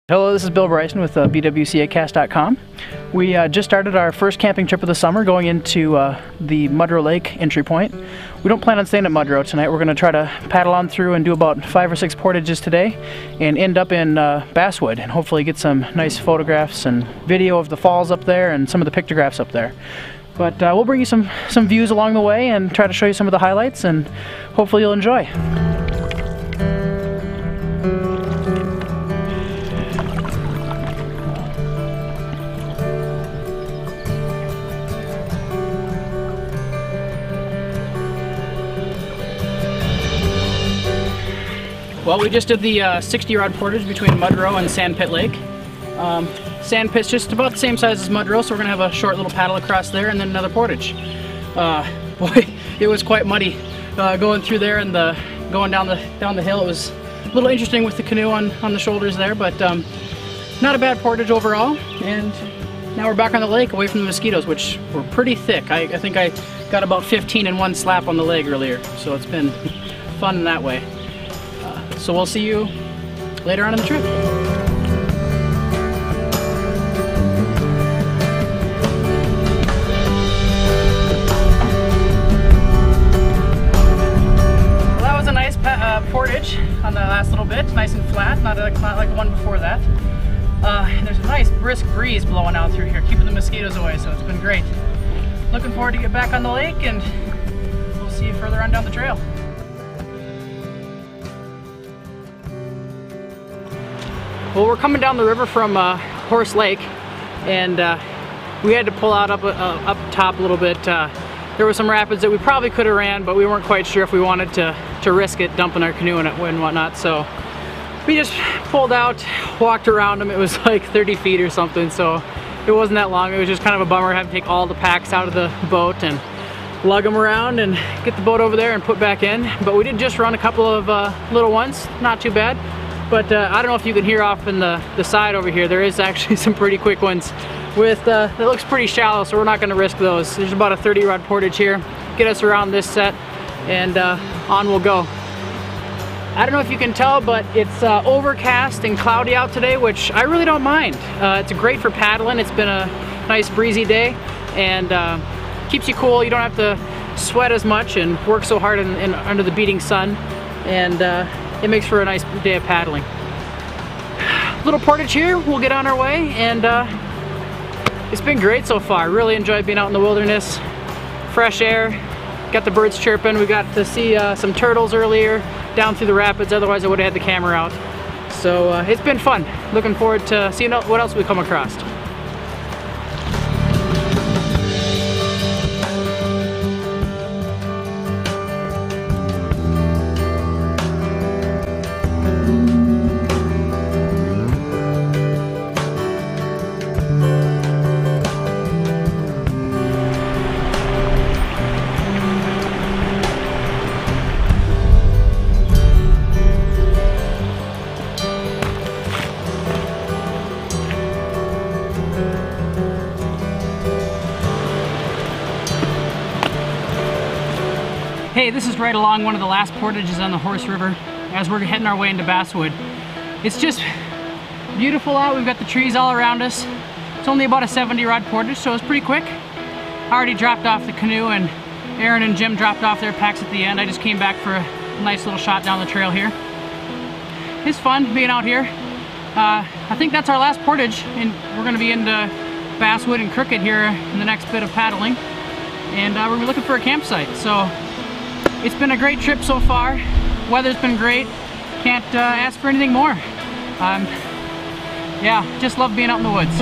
Hello, this is Bill Bryson with BWCAcast.com. We just started our first camping trip of the summer, going into the Mudro Lake entry point. We don't plan on staying at Mudro tonight. We're going to try to paddle on through and do about 5 or 6 portages today and end up in Basswood and hopefully get some nice photographs and video of the falls up there and some of the pictographs up there. But we'll bring you some views along the way and try to show you some of the highlights, and hopefully you'll enjoy. Well, we just did the 60-rod portage between Mudro and Sandpit Lake. Sandpit's just about the same size as Mudro, so we're going to have a short little paddle across there and then another portage. Boy, it was quite muddy going through there and going down the hill. It was a little interesting with the canoe on the shoulders there, but not a bad portage overall. And now we're back on the lake away from the mosquitoes, which were pretty thick. I think I got about 15 in one slap on the leg earlier, so it's been fun in that way. So we'll see you later on in the trip. Well, that was a nice portage on the last little bit, nice and flat, not like the one before that. And there's a nice brisk breeze blowing out through here, keeping the mosquitoes away, so it's been great. Looking forward to get back on the lake, and we'll see you further on down the trail. Well, we're coming down the river from Horse Lake, and we had to pull out up top a little bit. There were some rapids that we probably could have ran, but we weren't quite sure if we wanted to risk it, dumping our canoe and whatnot. So we just pulled out, walked around them. It was like 30 feet or something, so it wasn't that long. It was just kind of a bummer having to take all the packs out of the boat and lug them around and get the boat over there and put back in. But we did just run a couple of little ones, not too bad. But I don't know if you can hear off in the side over here, there is actually some pretty quick ones with, that looks pretty shallow, so we're not going to risk those. There's about a 30-rod portage here, get us around this set, and on we'll go. I don't know if you can tell, but it's overcast and cloudy out today, which I really don't mind. It's great for paddling. It's been a nice breezy day, and keeps you cool. You don't have to sweat as much and work so hard under the beating sun, and it makes for a nice day of paddling. Little portage here, we'll get on our way, and it's been great so far. Really enjoyed being out in the wilderness. Fresh air, got the birds chirping. We got to see some turtles earlier down through the rapids, otherwise I would have had the camera out. So it's been fun. Looking forward to seeing what else we come across. Hey, this is right along one of the last portages on the Horse River as we're heading our way into Basswood. It's just beautiful out. We've got the trees all around us. It's only about a 70-rod portage, so it's pretty quick. I already dropped off the canoe, and Aaron and Jim dropped off their packs at the end. I just came back for a nice little shot down the trail here. It's fun being out here. I think that's our last portage, and we're going to be into Basswood and Crooked here in the next bit of paddling. And we're going to be looking for a campsite. So it's been a great trip so far. Weather's been great. Can't ask for anything more. Yeah, just love being out in the woods.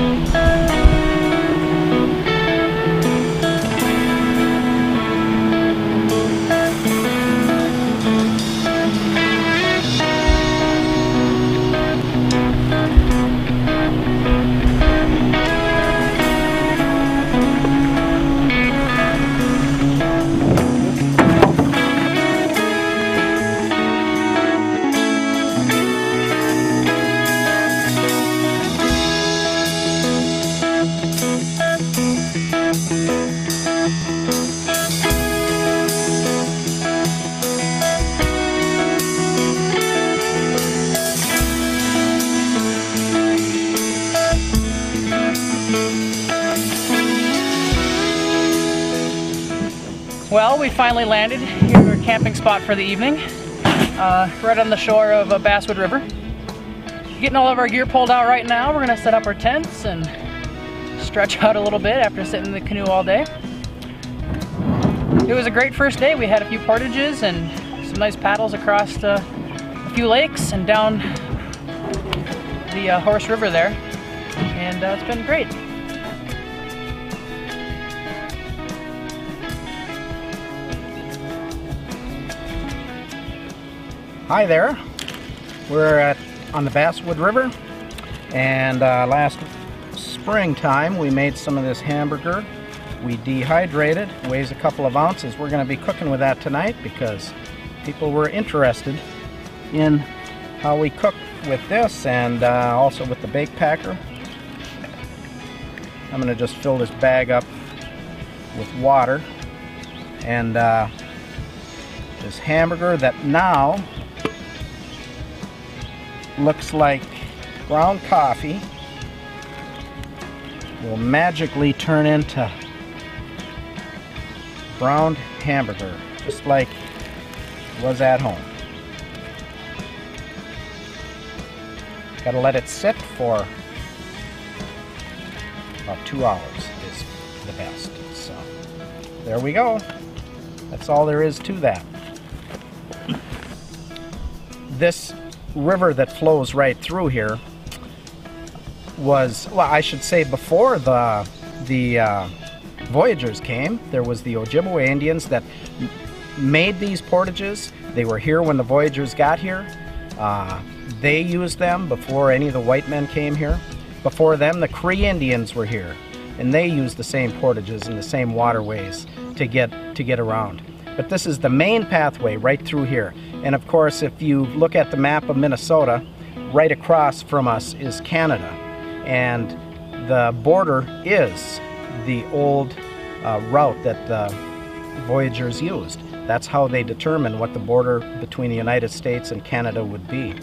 Well, we finally landed here at our camping spot for the evening, right on the shore of Basswood River. Getting all of our gear pulled out right now. We're gonna set up our tents and stretch out a little bit after sitting in the canoe all day. It was a great first day. We had a few portages and some nice paddles across a few lakes and down the Horse River there, and it's been great. Hi there, we're on the Basswood River, and last springtime we made some of this hamburger. We dehydrated, weighs a couple of ounces. We're going to be cooking with that tonight because people were interested in how we cook with this, and also with the bake packer. I'm going to just fill this bag up with water, and this hamburger that now looks like ground coffee will magically turn into browned hamburger, just like it was at home. Gotta let it sit for about 2 hours is the best. So there we go. That's all there is to that. This river that flows right through here was, well, I should say before the voyagers came, there was the Ojibwe Indians that made these portages. They were here when the voyagers got here. They used them before any of the white men came here. Before them, the Cree Indians were here, and they used the same portages and the same waterways to get around. But this is the main pathway right through here. And of course, if you look at the map of Minnesota, right across from us is Canada. And the border is the old route that the voyagers used. That's how they determined what the border between the United States and Canada would be.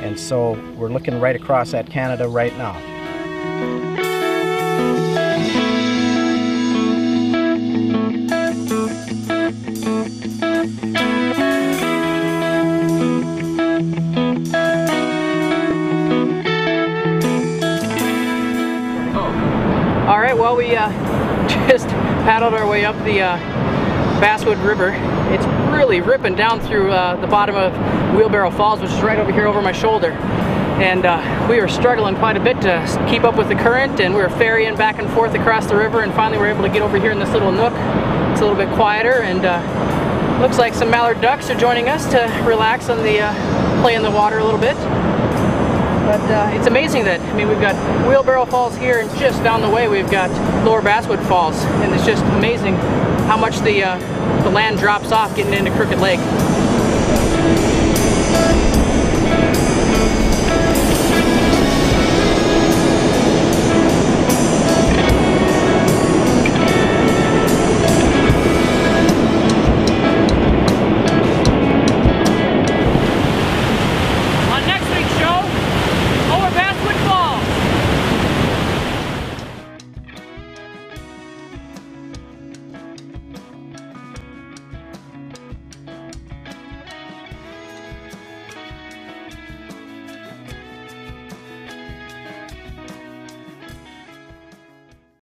And so we're looking right across at Canada right now. All right, well, we just paddled our way up the Basswood River. It's really ripping down through the bottom of Wheelbarrow Falls, which is right over here over my shoulder. And we were struggling quite a bit to keep up with the current, and we were ferrying back and forth across the river, and finally we were able to get over here in this little nook. It's a little bit quieter, and looks like some mallard ducks are joining us to relax on the play in the water a little bit. But it's amazing that, I mean, we've got Wheelbarrow Falls here, and just down the way we've got Lower Basswood Falls, and it's just amazing how much the land drops off getting into Crooked Lake.